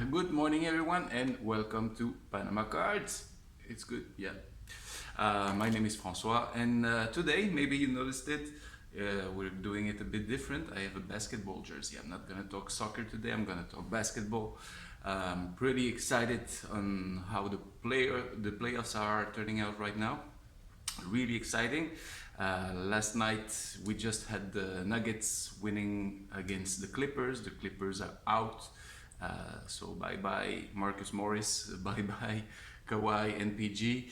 Good morning, everyone, and welcome to Panama Cards. It's good, yeah. My name is Francois, and today, maybe you noticed it, we're doing it a bit different. I have a basketball jersey. I'm not gonna talk soccer today. I'm gonna talk basketball. Pretty excited on how the playoffs are turning out right now. Really exciting. Last night we just had the Nuggets winning against the Clippers. The Clippers are out. So bye-bye Marcus Morris, bye-bye Kawhi and PG.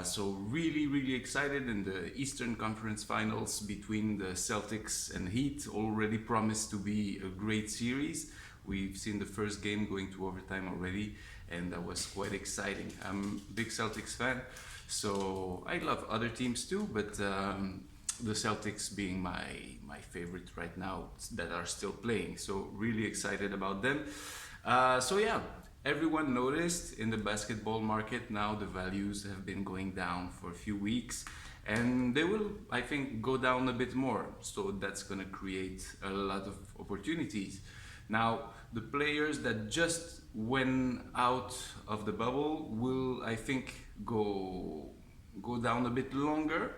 So really excited, in the Eastern Conference Finals between the Celtics and Heat already promised to be a great series. We've seen the first game going to overtime already, and that was quite exciting. I'm a big Celtics fan, so I love other teams too, but the Celtics being my favorite right now that are still playing. So really excited about them. So yeah, everyone noticed in the basketball market now the values have been going down for a few weeks, and they will, I think, go down a bit more. So that's gonna create a lot of opportunities. Now, the players that just went out of the bubble will, I think, go down a bit longer,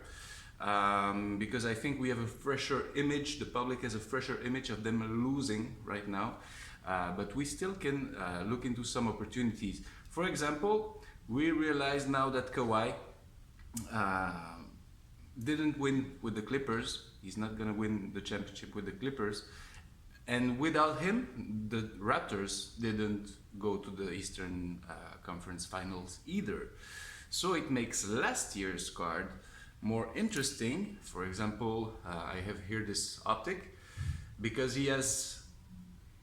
because I think we have a fresher image. The public has a fresher image of them losing right now, but we still can look into some opportunities. For example, we realize now that Kawhi didn't win with the Clippers. He's not gonna win the championship with the Clippers. And without him, the Raptors didn't go to the Eastern Conference Finals either. So it makes last year's card more interesting. For example, I have here this optic, because he has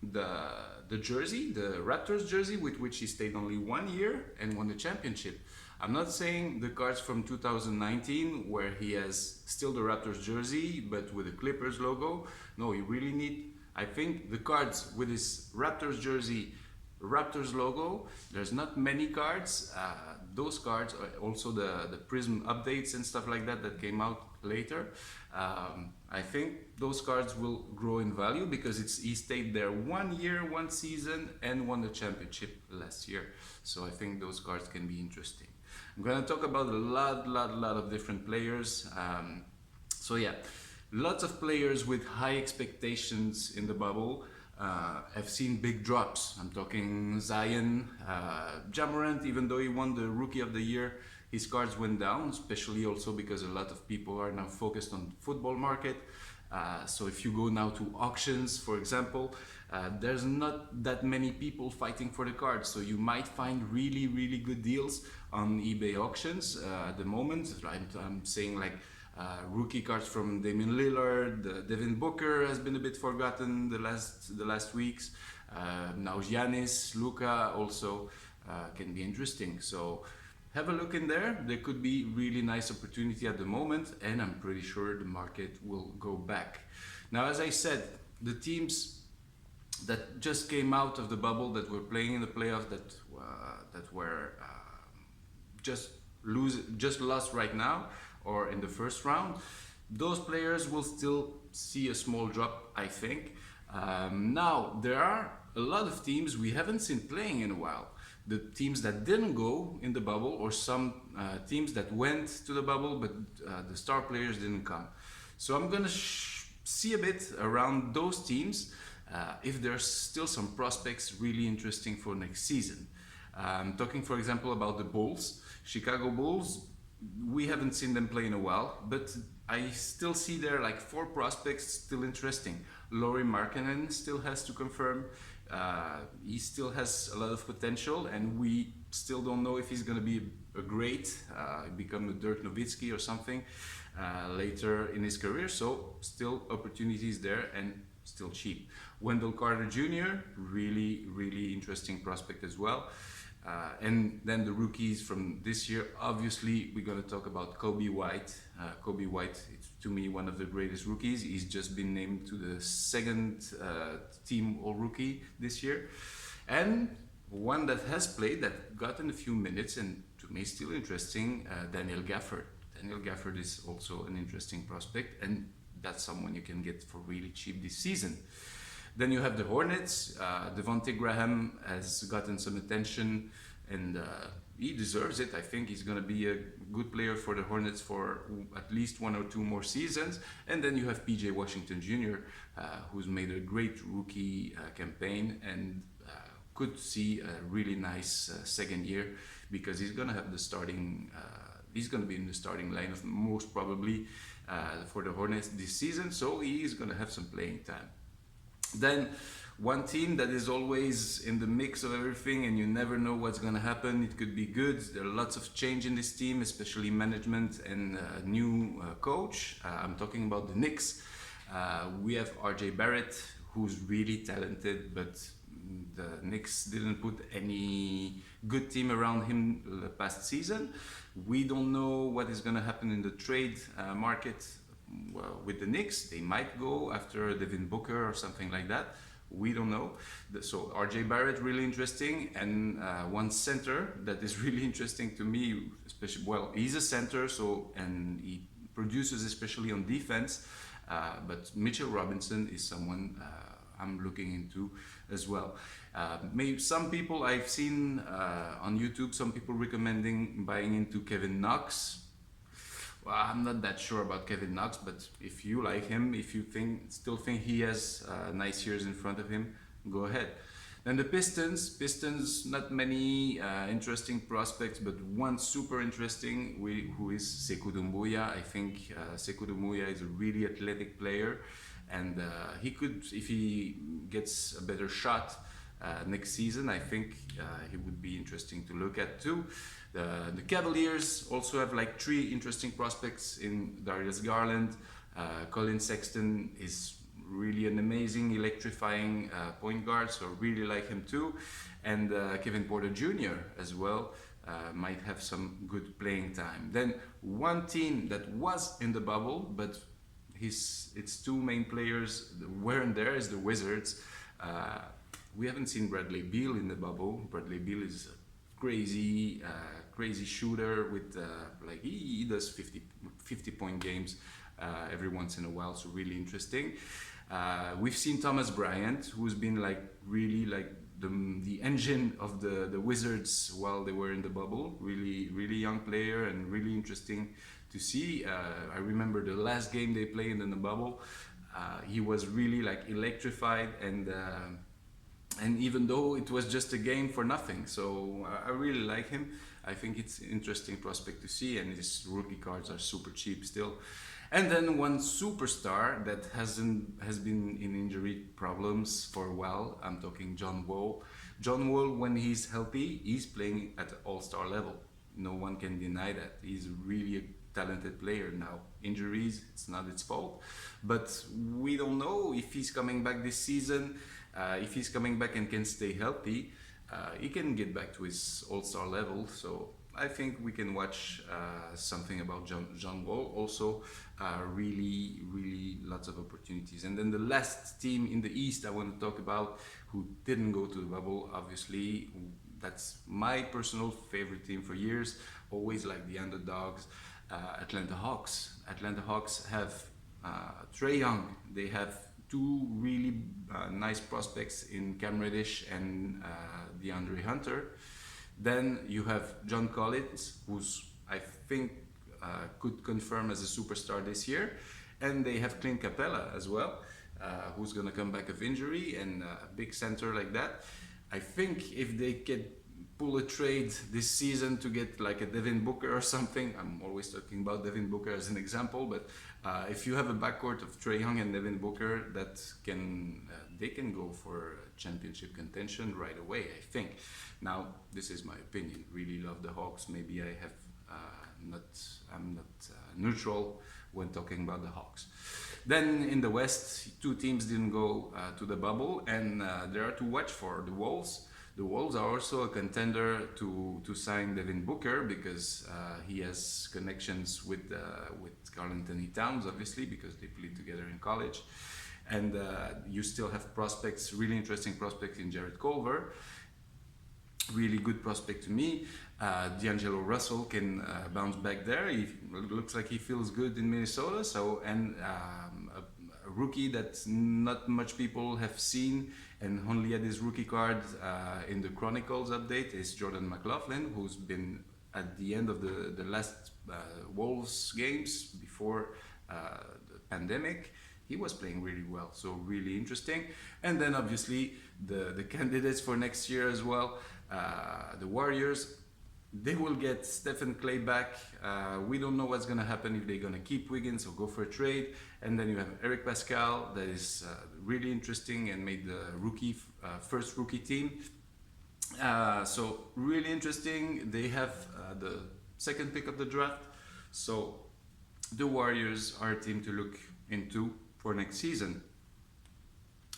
the jersey, the Raptors jersey, with which he stayed only 1 year and won the championship. I'm not saying the cards from 2019 where he has still the Raptors jersey but with the Clippers logo. No, you really need, I think, the cards with his Raptors jersey, Raptors logo. There's not many cards. Those cards are also the prizm updates and stuff like that that came out later. I think those cards will grow in value because he stayed there 1 year, 1 season, and won the championship last year. So I think those cards can be interesting. I'm gonna talk about a lot of different players. So yeah, lots of players with high expectations in the bubble have seen big drops. I'm talking Zion, Ja Morant. Even though he won the Rookie of the Year, his cards went down, especially also because a lot of people are now focused on football market. So if you go now to auctions, for example, there's not that many people fighting for the cards. So you might find really good deals on eBay auctions at the moment. I'm saying like rookie cards from Damian Lillard, Devin Booker has been a bit forgotten the last weeks. Now Giannis, Luka also can be interesting. So have a look in there. There could be really nice opportunity at the moment, and I'm pretty sure the market will go back. Now, as I said, the teams that just came out of the bubble, that were playing in the playoffs, that were just lost right now or in the first round, those players will still see a small drop, I think. Now, there are a lot of teams we haven't seen playing in a while. The teams that didn't go in the bubble, or some teams that went to the bubble but the star players didn't come. So I'm gonna see a bit around those teams if there's still some prospects really interesting for next season. I'm talking, for example, about the Bulls, Chicago Bulls. We haven't seen them play in a while, but I still see there like 4 prospects still interesting. Lauri Markkanen still has to confirm. He still has a lot of potential, and we still don't know if he's going to be a great, become a Dirk Nowitzki or something later in his career. So still opportunities there, and still cheap. Wendell Carter Jr., really interesting prospect as well. And then the rookies from this year, obviously we're going to talk about Kobe White. Kobe White is, to me, one of the greatest rookies. He's just been named to the second team All-Rookie this year. And one that has played, that gotten a few minutes, and to me still interesting, Daniel Gafford. Daniel Gafford is also an interesting prospect, and that's someone you can get for really cheap this season. Then you have the Hornets. Devontae Graham has gotten some attention, and he deserves it. I think he's going to be a good player for the Hornets for at least 1 or 2 more seasons. And then you have PJ Washington Jr., who's made a great rookie campaign and could see a really nice second year, because he's going to have the starting. He's going to be in the starting lineup most probably for the Hornets this season, so he is going to have some playing time. Then one team that is always in the mix of everything and you never know what's going to happen. It could be good. There are lots of change in this team, especially management and new coach. I'm talking about the Knicks. We have RJ Barrett, who's really talented, but the Knicks didn't put any good team around him the past season. We don't know what is going to happen in the trade market with the Knicks. They might go after Devin Booker or something like that. We don't know. So RJ Barrett, really interesting. And one center that is really interesting to me, especially, well, he's a center, so, and he produces especially on defense. But Mitchell Robinson is someone I'm looking into as well. Maybe some people I've seen on YouTube, some people recommending buying into Kevin Knox. Well, I'm not that sure about Kevin Knox, but if you like him, if you still think he has nice years in front of him, go ahead. Then the Pistons, not many interesting prospects, but one super interesting, who is Sekou Doumbouya. I think Sekou Doumbouya is a really athletic player, and he could, if he gets a better shot next season, I think he would be interesting to look at too. The Cavaliers also have like 3 interesting prospects in Darius Garland. Colin Sexton is really an amazing, electrifying point guard, so really like him too. And Kevin Porter Jr. as well might have some good playing time. Then one team that was in the bubble, but its 2 main players weren't there, is the Wizards. We haven't seen Bradley Beal in the bubble. Bradley Beal is a crazy shooter with like he does 50 point games every once in a while, so really interesting. We've seen Thomas Bryant, who's been like really like the engine of the Wizards while they were in the bubble. Really young player and really interesting to see. I remember the last game they played in the bubble. He was really like electrified, and even though it was just a game for nothing, so I really like him. I think it's an interesting prospect to see, and his rookie cards are super cheap still. And then one superstar that has been in injury problems for a while. I'm talking John Wall. John Wall, when he's healthy, he's playing at all-star level. No one can deny that. He's really a talented player now. Injuries, it's not its fault, but we don't know if he's coming back this season. If he's coming back and can stay healthy, he can get back to his all-star level. So I think we can watch something about John Wall. Also, really lots of opportunities. And then the last team in the East I want to talk about, who didn't go to the bubble, obviously, that's my personal favorite team for years. Always like the underdogs. Atlanta Hawks. Atlanta Hawks have Trae Young. They have 2 really nice prospects in Cam Reddish and DeAndre Hunter. Then you have John Collins, who's I think could confirm as a superstar this year, and they have Clint Capella as well, who's going to come back of injury, and a big center like that. I think if they can pull a trade this season to get like a Devin Booker or something, I'm always talking about Devin Booker as an example, but if you have a backcourt of Trae Young and Devin Booker, that can they can go for championship contention right away, I think. Now, this is my opinion. Really love the Hawks. Maybe I have I'm not neutral when talking about the Hawks. Then in the West, 2 teams didn't go to the bubble, and there are to watch for. The Wolves. The Wolves are also a contender to sign Devin Booker, because he has connections with Karl Anthony Towns, obviously, because they played together in college. And you still have prospects, really interesting prospects in Jared Culver. Really good prospect to me. D'Angelo Russell can bounce back there. He looks like he feels good in Minnesota. So, and a rookie that not much people have seen and only had his rookie card in the Chronicles update is Jordan McLaughlin, who's been at the end of the last Wolves games before the pandemic. He was playing really well, so really interesting. And then obviously the candidates for next year as well, the Warriors. They will get Stephen Clay back. We don't know what's going to happen if they're going to keep Wiggins or go for a trade. And then you have Eric Pascal, that is really interesting and made the first rookie team. So really interesting. They have the second pick of the draft. So the Warriors are a team to look into for next season.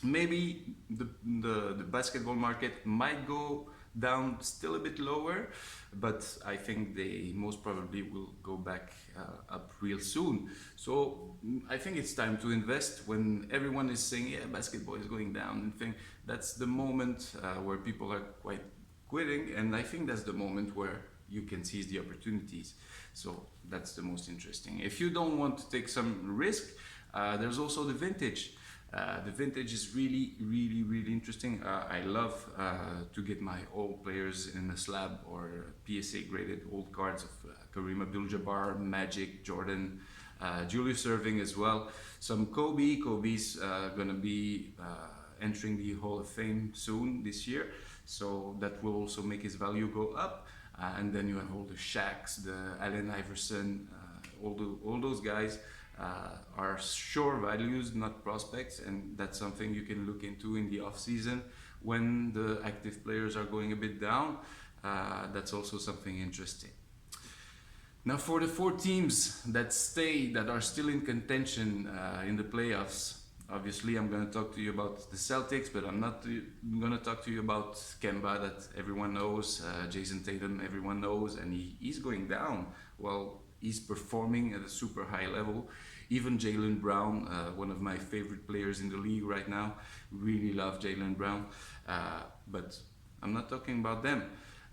Maybe the basketball market might go down still a bit lower, but I think they most probably will go back up real soon. So I think it's time to invest when everyone is saying, yeah, basketball is going down and thing. That's the moment where people are quite quitting, and I think that's the moment where you can seize the opportunities. So that's the most interesting. If you don't want to take some risk, there's also the vintage. The vintage is really interesting. I love to get my old players in a slab or PSA graded old cards of Kareem Abdul-Jabbar, Magic, Jordan, Julius Erving as well. Some Kobe. Kobe's gonna be entering the Hall of Fame soon this year, so that will also make his value go up. And then you have all the Shaqs, the Allen Iverson, all those guys. Are sure values, not prospects, and that's something you can look into in the off season when the active players are going a bit down. That's also something interesting. Now for the 4 teams that are still in contention in the playoffs, obviously I'm going to talk to you about the Celtics, but I'm not going to talk to you about Kemba, that everyone knows, Jason Tatum, everyone knows, and he's going down. Well, he's performing at a super high level. Even Jaylen Brown, one of my favorite players in the league right now, really love Jaylen Brown. But I'm not talking about them.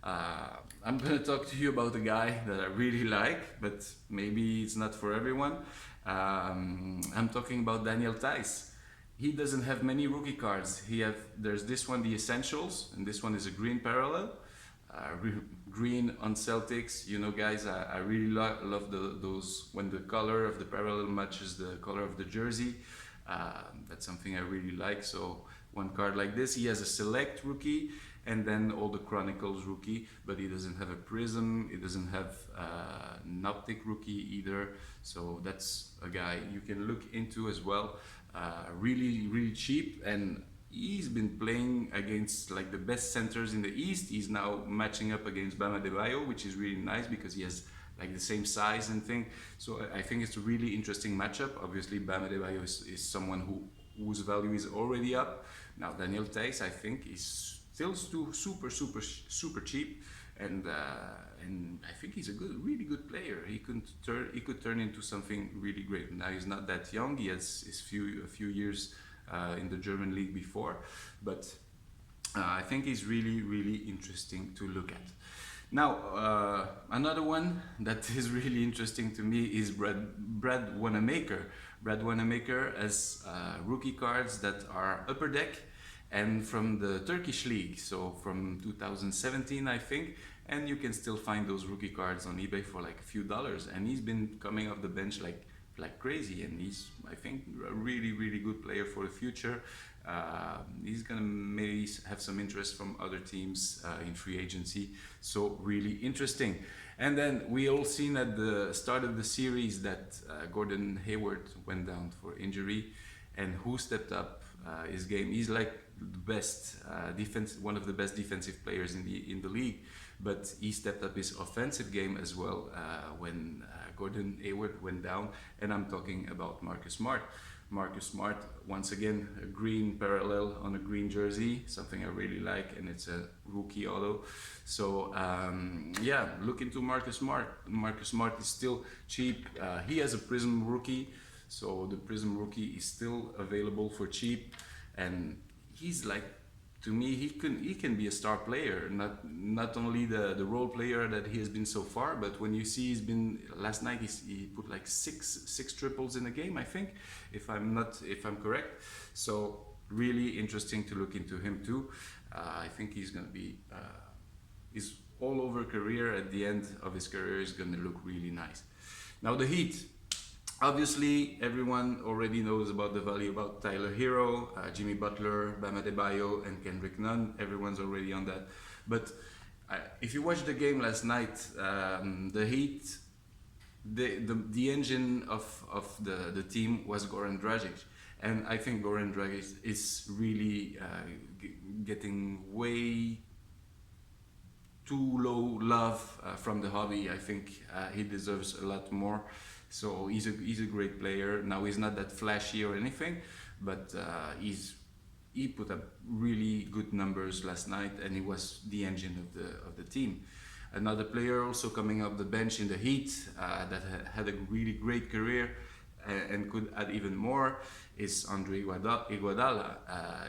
I'm going to talk to you about a guy that I really like, but maybe it's not for everyone. I'm talking about Daniel Theis. He doesn't have many rookie cards. There's this one, the Essentials, and this one is a green parallel. Green on Celtics, you know, guys, I really love those when the color of the parallel matches the color of the jersey. That's something I really like. So one card like this, he has a select rookie and then all the Chronicles rookie, but he doesn't have a prizm, he doesn't have an optic rookie either. So that's a guy you can look into as well. Really cheap, and he's been playing against like the best centers in the East. He's now matching up against Bam Adebayo, which is really nice because he has like the same size and thing. So I think it's a really interesting matchup. Obviously, Bam Adebayo is someone whose value is already up. Now Daniel Theis, I think, is still super cheap, and I think he's a really good player. He could turn into something really great. Now he's not that young. He has a few years in the German league before, but I think he's really interesting to look at. Now another one that is really interesting to me is Brad Wanamaker. Brad Wanamaker has rookie cards that are Upper Deck and from the Turkish league, so from 2017 I think, and you can still find those rookie cards on eBay for like a few dollars, and he's been coming off the bench like crazy, and he's, I think, a really good player for the future. He's gonna maybe have some interest from other teams in free agency, so really interesting. And then we all seen at the start of the series that Gordon Hayward went down for injury, and who stepped up his game. He's like the best one of the best defensive players in the league, but he stepped up his offensive game as well when Gordon Hayward went down, and I'm talking about Marcus Smart. Marcus Smart, once again, a green parallel on a green jersey, something I really like, and it's a rookie auto. So yeah, look into Marcus Smart. Marcus Smart is still cheap. He has a Prizm rookie, so the Prizm rookie is still available for cheap, and he's like to me, he can be a star player, not only the role player that he has been so far, but when you see he's been last night, he put like six triples in a game, I think, if I'm correct. So really interesting to look into him too. I think he's gonna be his all over career at the end of his career is gonna look really nice. Now the Heat. Obviously, everyone already knows about the value about Tyler Hero, Jimmy Butler, Bam Adebayo, and Kendrick Nunn. Everyone's already on that. But if you watched the game last night, the Heat, the engine of the team was Goran Dragic. And I think Goran Dragic is really getting way too low love from the hobby. I think he deserves a lot more. So he's a great player. Now he's not that flashy or anything, but he put up really good numbers last night, and he was the engine of the team. Another player also coming off the bench in the Heat that had a really great career and could add even more is Andre Iguodala.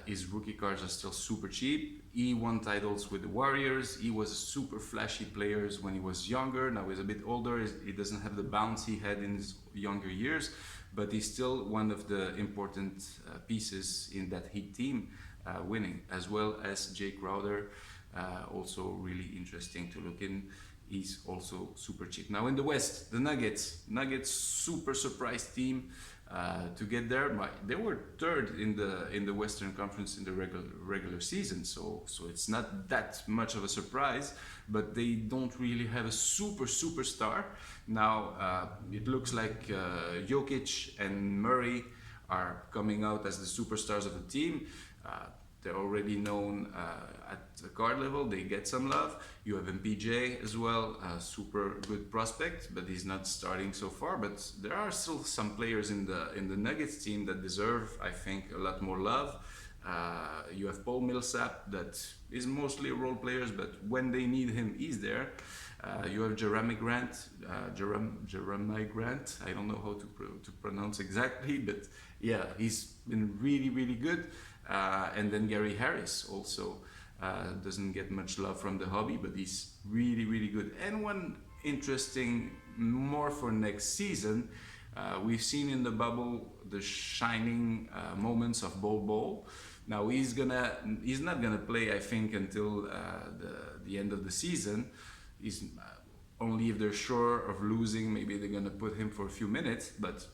His rookie cards are still super cheap. He won titles with the Warriors. He was a super flashy player when he was younger. Now he's a bit older. He doesn't have the bounce he had in his younger years, but he's still one of the important pieces in that Heat team winning, as well as Jay Crowder. Also really interesting to look in. He's also super cheap. Now in the West, the Nuggets super surprise team to get there. They were third in the Western Conference in the regular season, so it's not that much of a surprise. But they don't really have a superstar. Now it looks like Jokic and Murray are coming out as the superstars of the team. They're already known at the card level. They get some love. You have MPJ as well, a super good prospect, but he's not starting so far. But there are still some players in the Nuggets team that deserve, I think, a lot more love. You have Paul Millsap that is mostly a role player, but when they need him, he's there. You have Jeremy Grant. I don't know how to pronounce exactly, but yeah, he's been really good. And then Gary Harris also doesn't get much love from the hobby, but he's really good. And one interesting more for next season, we've seen in the bubble the shining moments of Bol. Now he's not gonna play, I think, until the end of the season. He's only if they're sure of losing, maybe they're gonna put him for a few minutes, but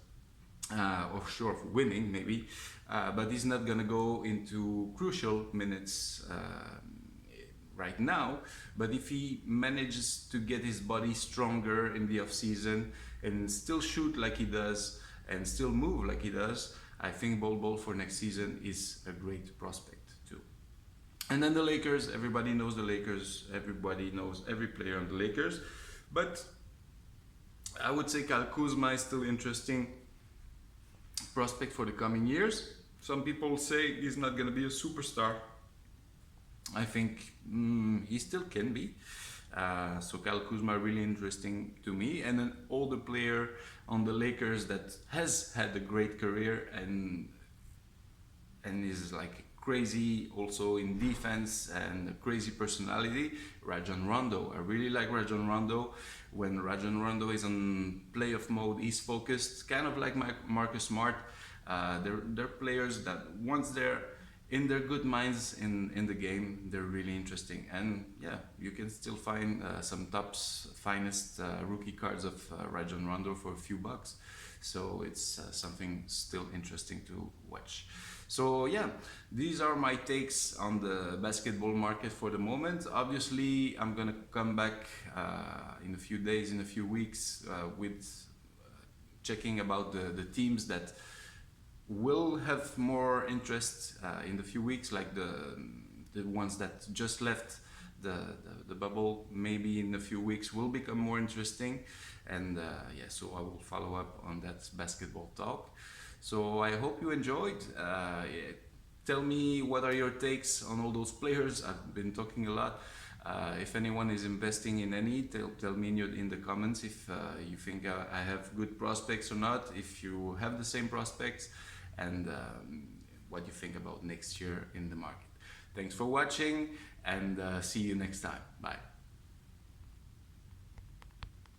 or sure of winning maybe, but he's not gonna go into crucial minutes right now. But if he manages to get his body stronger in the off season and still shoot like he does and still move like he does, I think Bol for next season is a great prospect too. And then the Lakers, everybody knows the Lakers, everybody knows every player on the Lakers, but I would say Kyle Kuzma is still interesting prospect for the coming years. Some people say he's not going to be a superstar. I think he still can be. So Kyle Kuzma really interesting to me, and an older player on the Lakers that has had a great career and is like crazy also in defense and a crazy personality, Rajon Rondo. I really like Rajon Rondo. When Rajon Rondo is on playoff mode, he's focused, kind of like Marcus Smart. They're players that once they're in their good minds in the game, they're really interesting. And yeah, you can still find some finest rookie cards of Rajon Rondo for a few bucks. So it's something still interesting to watch. So yeah, these are my takes on the basketball market for the moment. Obviously, I'm gonna come back in a few days, in a few weeks, with checking about the teams that will have more interest in the few weeks, like the ones that just left the bubble. Maybe in a few weeks will become more interesting, and yeah, so I will follow up on that basketball talk. So I hope you enjoyed. Yeah, tell me what are your takes on all those players. I've been talking a lot. If anyone is investing in any, tell me in the comments if you think I have good prospects or not, if you have the same prospects, and what you think about next year in the market. Thanks for watching, and see you next time. Bye.